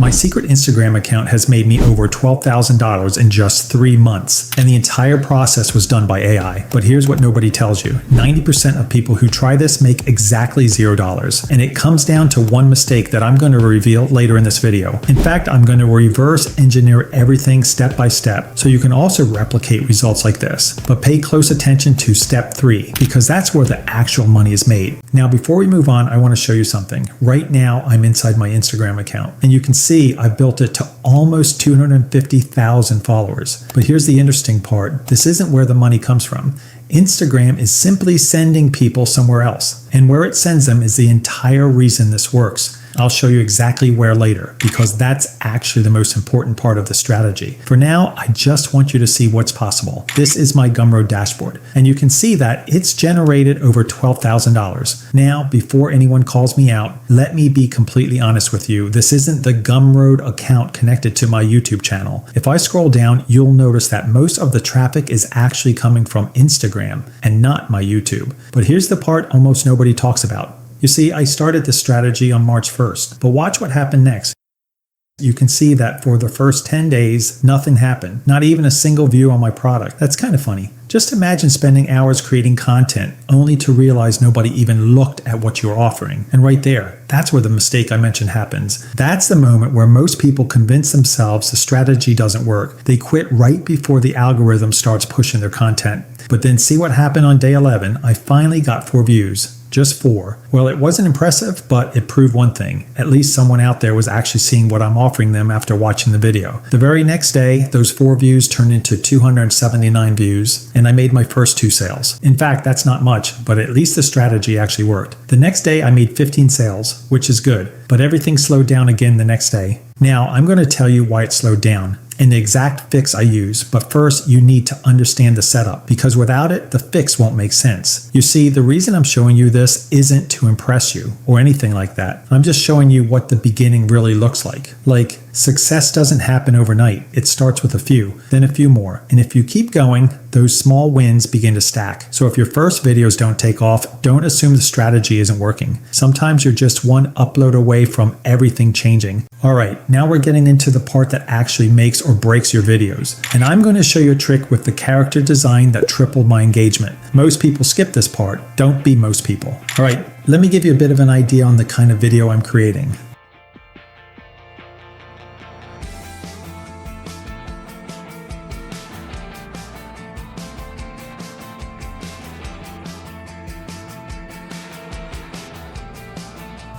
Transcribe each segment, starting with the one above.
My secret Instagram account has made me over $12,000 in just 3 months, and the entire process was done by AI. But here's what nobody tells you. 90% of people who try this make exactly $0, and it comes down to one mistake that I'm going to reveal later in this video. In fact, I'm going to reverse engineer everything step by step, so you can also replicate results like this. But pay close attention to step 3, because that's where the actual money is made. Now, before we move on, I want to show you something. Right now, I'm inside my Instagram account, and you can see I've built it to almost 250,000 followers. But here's the interesting part. This isn't where the money comes from. Instagram is simply sending people somewhere else, and where it sends them is the entire reason this works. I'll show you exactly where later, because that's actually the most important part of the strategy. For now, I just want you to see what's possible. This is my Gumroad dashboard, and you can see that it's generated over $12,000. Now, before anyone calls me out, let me be completely honest with you. This isn't the Gumroad account connected to my YouTube channel. If I scroll down, you'll notice that most of the traffic is actually coming from Instagram and not my YouTube. But here's the part almost nobody talks about. You see, I started this strategy on March 1st, but watch what happened next. You can see that for the first 10 days, nothing happened, not even a single view on my product. That's kind of funny. Just imagine spending hours creating content only to realize nobody even looked at what you're offering. And right there, that's where the mistake I mentioned happens. That's the moment where most people convince themselves the strategy doesn't work. They quit right before the algorithm starts pushing their content. But then see what happened on day 11. I finally got 4 views. Just 4. Well, it wasn't impressive, but it proved one thing. At least someone out there was actually seeing what I'm offering them after watching the video. The very next day, those 4 views turned into 279 views, and I made my first 2 sales. In fact, that's not much, but at least the strategy actually worked. The next day, I made 15 sales, which is good, but everything slowed down again the next day. Now, I'm going to tell you why it slowed down and the exact fix I use, but first you need to understand the setup, because without it, the fix won't make sense. You see, the reason I'm showing you this isn't to impress you or anything like that. I'm just showing you what the beginning really looks like. Like, success doesn't happen overnight. It starts with a few, then a few more. And if you keep going, those small wins begin to stack. So if your first videos don't take off, don't assume the strategy isn't working. Sometimes you're just one upload away from everything changing. All right, now we're getting into the part that actually makes or breaks your videos. And I'm going to show you a trick with the character design that tripled my engagement. Most people skip this part. Don't be most people. All right, let me give you a bit of an idea on the kind of video I'm creating.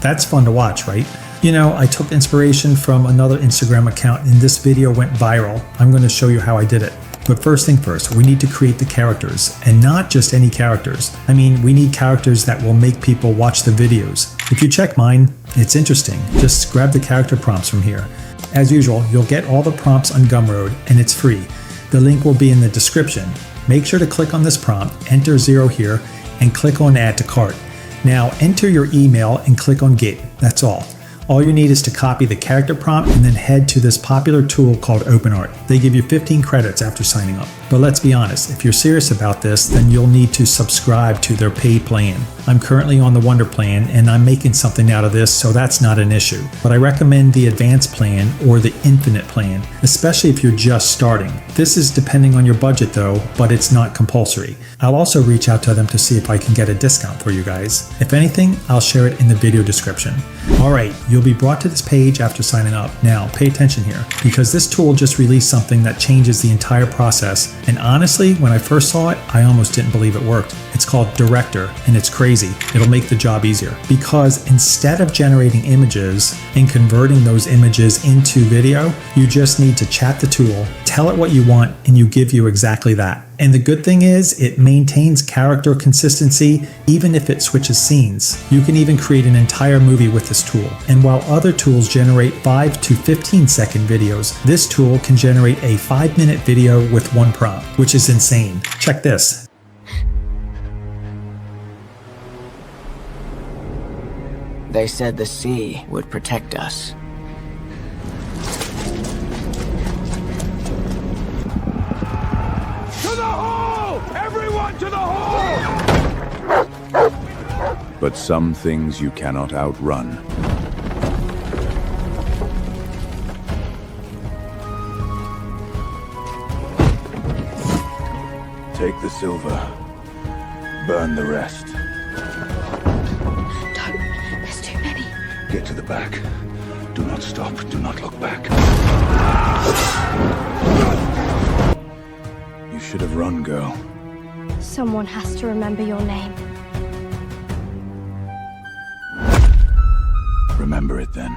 That's fun to watch, right? You know, I took inspiration from another Instagram account and this video went viral. I'm going to show you how I did it. But first thing first, we need to create the characters, and not just any characters. I mean, we need characters that will make people watch the videos. If you check mine, it's interesting. Just grab the character prompts from here. As usual, you'll get all the prompts on Gumroad, and it's free. The link will be in the description. Make sure to click on this prompt, enter 0 here, and click on Add to Cart. Now enter your email and click on Get. That's all. All you need is to copy the character prompt and then head to this popular tool called OpenArt. They give you 15 credits after signing up. But let's be honest, if you're serious about this, then you'll need to subscribe to their paid plan. I'm currently on the Wonder plan and I'm making something out of this, so that's not an issue. But I recommend the Advanced plan or the Infinite plan, especially if you're just starting. This is depending on your budget though, but it's not compulsory. I'll also reach out to them to see if I can get a discount for you guys. If anything, I'll share it in the video description. Alright, you'll be brought to this page after signing up. Now, pay attention here, because this tool just released something that changes the entire process. And honestly, when I first saw it, I almost didn't believe it worked. It's called Director, and it's crazy. It'll make the job easier, because instead of generating images and converting those images into video, you just need to chat the tool, tell it what you want, and you give you exactly that. And the good thing is, it maintains character consistency even if it switches scenes. You can even create an entire movie with this tool. And while other tools generate 5 to 15 second videos, this tool can generate a 5-minute video with one prompt, which is insane. Check this. They said the sea would protect us. To the hole! Everyone to the hole! But some things you cannot outrun. Take the silver. Burn the rest. Don't. There's too many. Get to the back. Do not stop. Do not look back. You should have run, girl. Someone has to remember your name. Remember it then.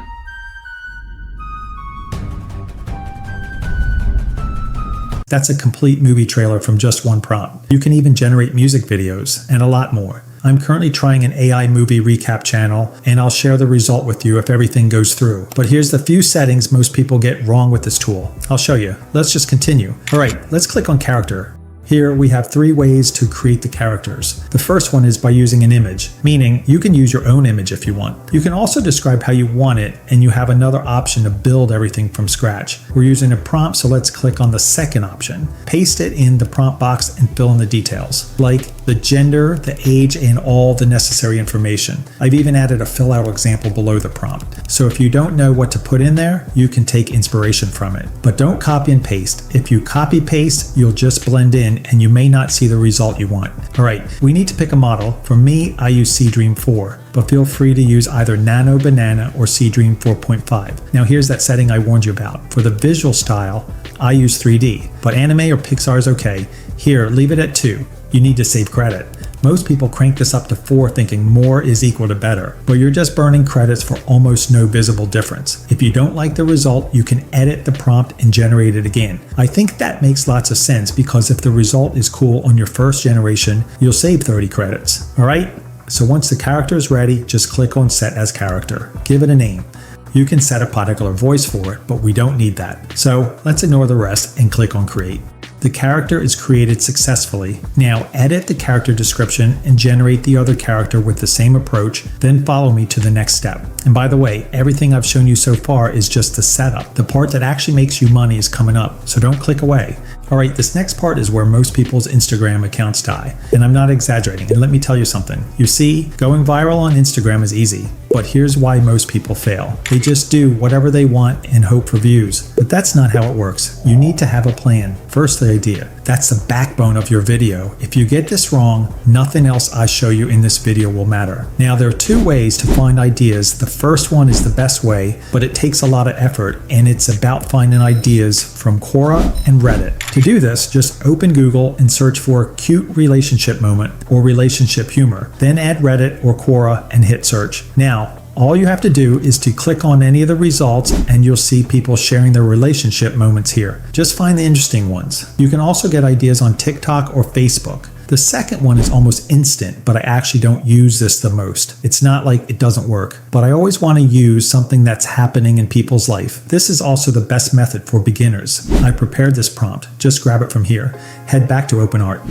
That's a complete movie trailer from just one prompt. You can even generate music videos and a lot more. I'm currently trying an AI movie recap channel, and I'll share the result with you if everything goes through. But here's the few settings most people get wrong with this tool. I'll show you. Let's just continue. All right, let's click on character. Here we have 3 ways to create the characters. The first one is by using an image, meaning you can use your own image if you want. You can also describe how you want it, and you have another option to build everything from scratch. We're using a prompt, so let's click on the second option. Paste it in the prompt box and fill in the details, like the gender, the age, and all the necessary information. I've even added a fill out example below the prompt. So if you don't know what to put in there, you can take inspiration from it. But don't copy and paste. If you copy paste, you'll just blend in and you may not see the result you want. All right, we need to pick a model. For me, I use Seedream 4, but feel free to use either Nano Banana or Seedream 4.5. Now here's that setting I warned you about. For the visual style, I use 3D, but anime or Pixar is okay. Here, leave it at 2. You need to save credit. Most people crank this up to 4 thinking more is equal to better, but you're just burning credits for almost no visible difference. If you don't like the result, you can edit the prompt and generate it again. I think that makes lots of sense because if the result is cool on your first generation, you'll save 30 credits. Alright, so once the character is ready, just click on Set as Character. Give it a name. You can set a particular voice for it, but we don't need that. So let's ignore the rest and click on Create. The character is created successfully. Now edit the character description and generate the other character with the same approach, then follow me to the next step. And by the way, everything I've shown you so far is just the setup. The part that actually makes you money is coming up, so don't click away. Alright, this next part is where most people's Instagram accounts die. And I'm not exaggerating, and let me tell you something. You see, going viral on Instagram is easy, but here's why most people fail. They just do whatever they want and hope for views. But that's not how it works. You need to have a plan. First, the idea. That's the backbone of your video. If you get this wrong, nothing else I show you in this video will matter. Now, there are 2 ways to find ideas. The first one is the best way, but it takes a lot of effort, and it's about finding ideas from Quora and Reddit. To do this, just open Google and search for cute relationship moment or relationship humor. Then add Reddit or Quora and hit search. Now, all you have to do is to click on any of the results and you'll see people sharing their relationship moments here. Just find the interesting ones. You can also get ideas on TikTok or Facebook. The second one is almost instant, but I actually don't use this the most. It's not like it doesn't work, but I always want to use something that's happening in people's life. This is also the best method for beginners. I prepared this prompt. Just grab it from here. Head back to OpenArt.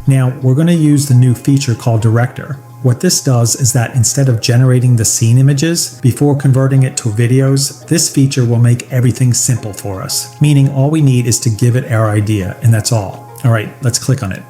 Now, we're going to use the new feature called Director. What this does is that instead of generating the scene images before converting it to videos, this feature will make everything simple for us. Meaning all we need is to give it our idea, and that's all. Alright, let's click on it.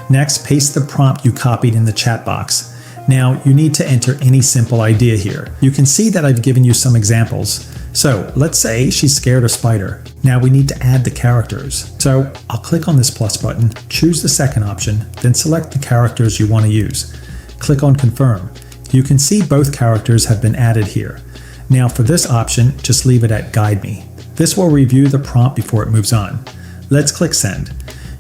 Next, paste the prompt you copied in the chat box. Now, you need to enter any simple idea here. You can see that I've given you some examples. So, let's say she's scared of spider. Now we need to add the characters. So, I'll click on this plus button, choose the second option, then select the characters you want to use. Click on Confirm. You can see both characters have been added here. Now for this option, just leave it at Guide Me. This will review the prompt before it moves on. Let's click Send.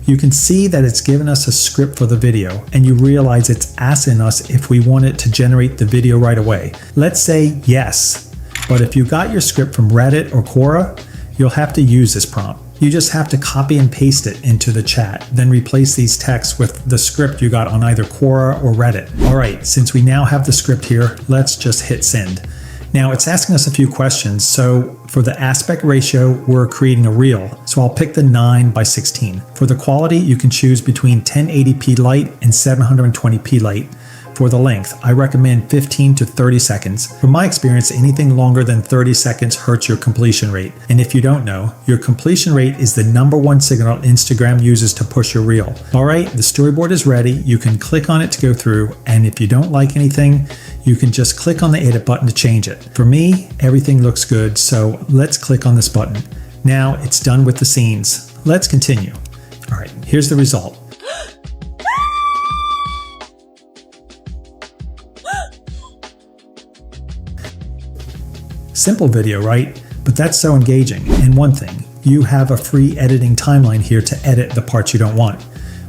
You can see that it's given us a script for the video, and you realize it's asking us if we want it to generate the video right away. Let's say yes, but if you got your script from Reddit or Quora, you'll have to use this prompt. You just have to copy and paste it into the chat, then replace these texts with the script you got on either Quora or Reddit. Alright, since we now have the script here, let's just hit Send. Now it's asking us a few questions, so for the aspect ratio, we're creating a reel, so I'll pick the 9:16. For the quality, you can choose between 1080p light and 720p light. For the length, I recommend 15 to 30 seconds. From my experience, anything longer than 30 seconds hurts your completion rate. And if you don't know, your completion rate is the #1 signal Instagram uses to push your reel. Alright, the storyboard is ready. You can click on it to go through, and if you don't like anything, you can just click on the edit button to change it. For me, everything looks good, so let's click on this button. Now it's done with the scenes. Let's continue. Alright, here's the result. Simple video, right? But that's so engaging. And one thing, you have a free editing timeline here to edit the parts you don't want,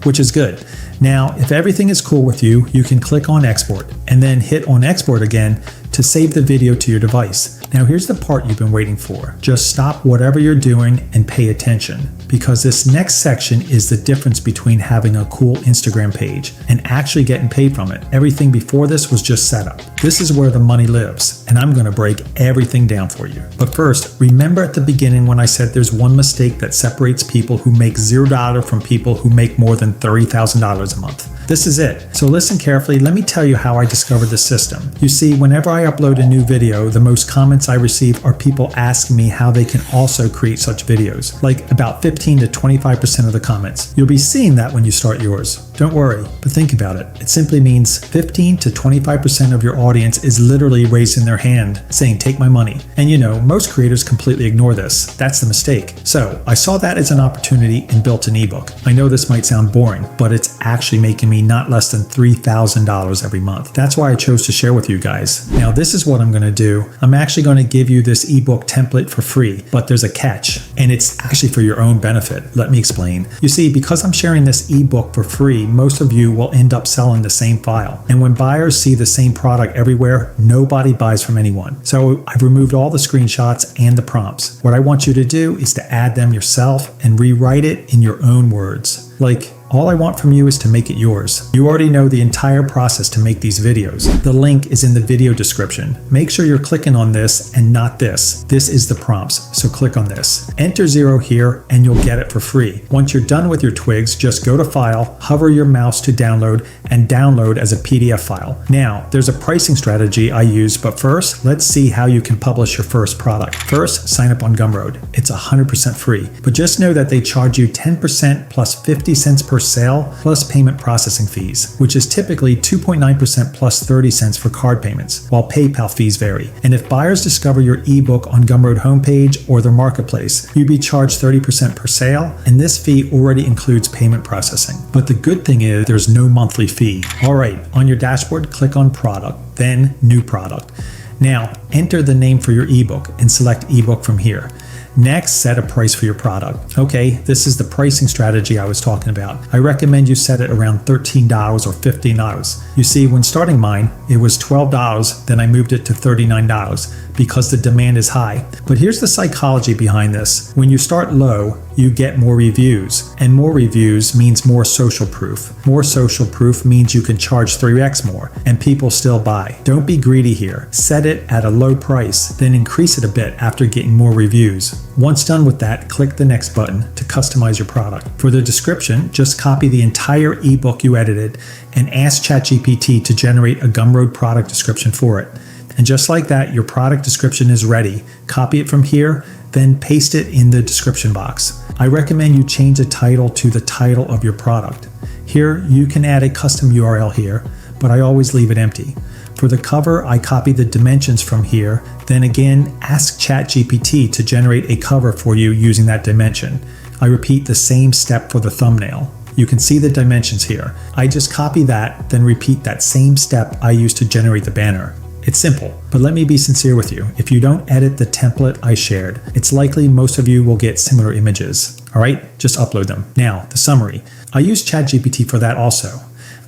which is good. Now, if everything is cool with you, you can click on export and then hit on export again to save the video to your device. Now here's the part you've been waiting for. Just stop whatever you're doing and pay attention, because this next section is the difference between having a cool Instagram page and actually getting paid from it. Everything before this was just setup. This is where the money lives, and I'm going to break everything down for you. But first, remember at the beginning when I said there's one mistake that separates people who make $0 from people who make more than $30,000 a month. This is it. So listen carefully. Let me tell you how I discovered the system. You see, whenever I upload a new video, the most comments I receive are people asking me how they can also create such videos. Like about 15 to 25% of the comments. You'll be seeing that when you start yours. Don't worry, but think about it. It simply means 15 to 25% of your audience is literally raising their hand saying, take my money. And you know, most creators completely ignore this. That's the mistake. So I saw that as an opportunity and built an ebook. I know this might sound boring, but it's actually making me not less than $3,000 every month. That's why I chose to share with you guys. Now this is what I'm going to do. I'm actually going to give you this ebook template for free, but there's a catch, and it's actually for your own benefit. Let me explain. You see, because I'm sharing this ebook for free, most of you will end up selling the same file. And when buyers see the same product everywhere, nobody buys from anyone. So I've removed all the screenshots and the prompts. What I want you to do is to add them yourself and rewrite it in your own words. Like, all I want from you is to make it yours. You already know the entire process to make these videos. The link is in the video description. Make sure you're clicking on this and not this. This is the prompts, so click on this. Enter 0 here and you'll get it for free. Once you're done with your twigs, just go to File, hover your mouse to download, and download as a PDF file. Now, there's a pricing strategy I use, but first, let's see how you can publish your first product. First, sign up on Gumroad. It's 100% free, but just know that they charge you 10% plus 50 cents per sale plus payment processing fees, which is typically 2.9% plus 30 cents for card payments, while PayPal fees vary. And if buyers discover your ebook on Gumroad homepage or their marketplace, you'll be charged 30% per sale, and this fee already includes payment processing. But the good thing is there's no monthly fee. All right, on your dashboard, click on Product, then New Product. Now, enter the name for your ebook and select ebook from here. Next, set a price for your product. Okay, this is the pricing strategy I was talking about. I recommend you set it around $13 or $15. You see, when starting mine, it was $12, then I moved it to $39 because the demand is high. But here's the psychology behind this. When you start low, you get more reviews, and more reviews means more social proof. More social proof means you can charge 3x more, and people still buy. Don't be greedy here. Set it at a low price, then increase it a bit after getting more reviews. Once done with that, click the next button to customize your product. For the description, just copy the entire ebook you edited and ask ChatGPT to generate a Gumroad product description for it. And just like that, your product description is ready. Copy it from here, then paste it in the description box. I recommend you change the title to the title of your product. Here, you can add a custom URL here, but I always leave it empty. For the cover, I copy the dimensions from here, then again, ask ChatGPT to generate a cover for you using that dimension. I repeat the same step for the thumbnail. You can see the dimensions here. I just copy that, then repeat that same step I used to generate the banner. It's simple, but let me be sincere with you. If you don't edit the template I shared, it's likely most of you will get similar images. All right, just upload them. Now, the summary. I use ChatGPT for that also.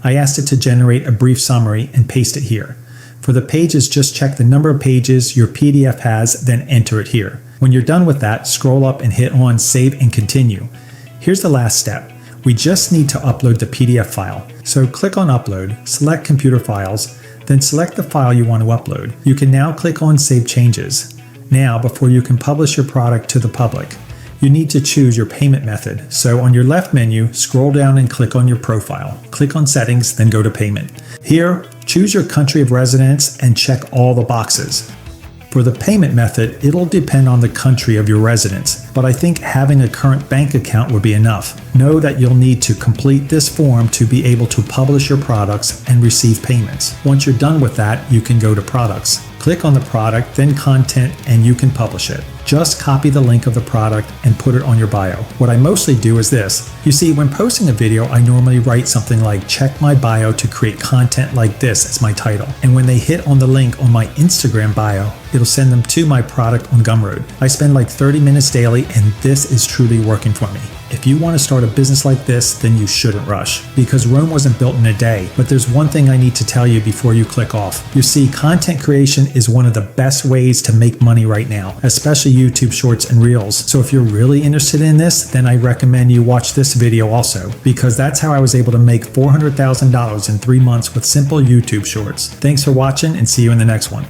I asked it to generate a brief summary and paste it here. For the pages, just check the number of pages your PDF has, then enter it here. When you're done with that, scroll up and hit on Save and Continue. Here's the last step. We just need to upload the PDF file. So click on Upload, select Computer Files, then select the file you want to upload. You can now click on Save Changes. Now, before you can publish your product to the public, you need to choose your payment method. So on your left menu, scroll down and click on your profile. Click on Settings, then go to Payment. Here, choose your country of residence and check all the boxes. For the payment method, it'll depend on the country of your residence, but I think having a current bank account would be enough. Know that you'll need to complete this form to be able to publish your products and receive payments. Once you're done with that, you can go to Products. Click on the product, then Content, and you can publish it. Just copy the link of the product and put it on your bio. What I mostly do is this. You see, when posting a video, I normally write something like, check my bio to create content like this as my title. And when they hit on the link on my Instagram bio, it'll send them to my product on Gumroad. I spend like 30 minutes daily, and this is truly working for me. If you want to start a business like this, then you shouldn't rush, because Rome wasn't built in a day. But there's one thing I need to tell you before you click off. You see, content creation is one of the best ways to make money right now, especially YouTube Shorts and Reels. So if you're really interested in this, then I recommend you watch this video also, because that's how I was able to make $400,000 in 3 months with simple YouTube Shorts. Thanks for watching, and see you in the next one.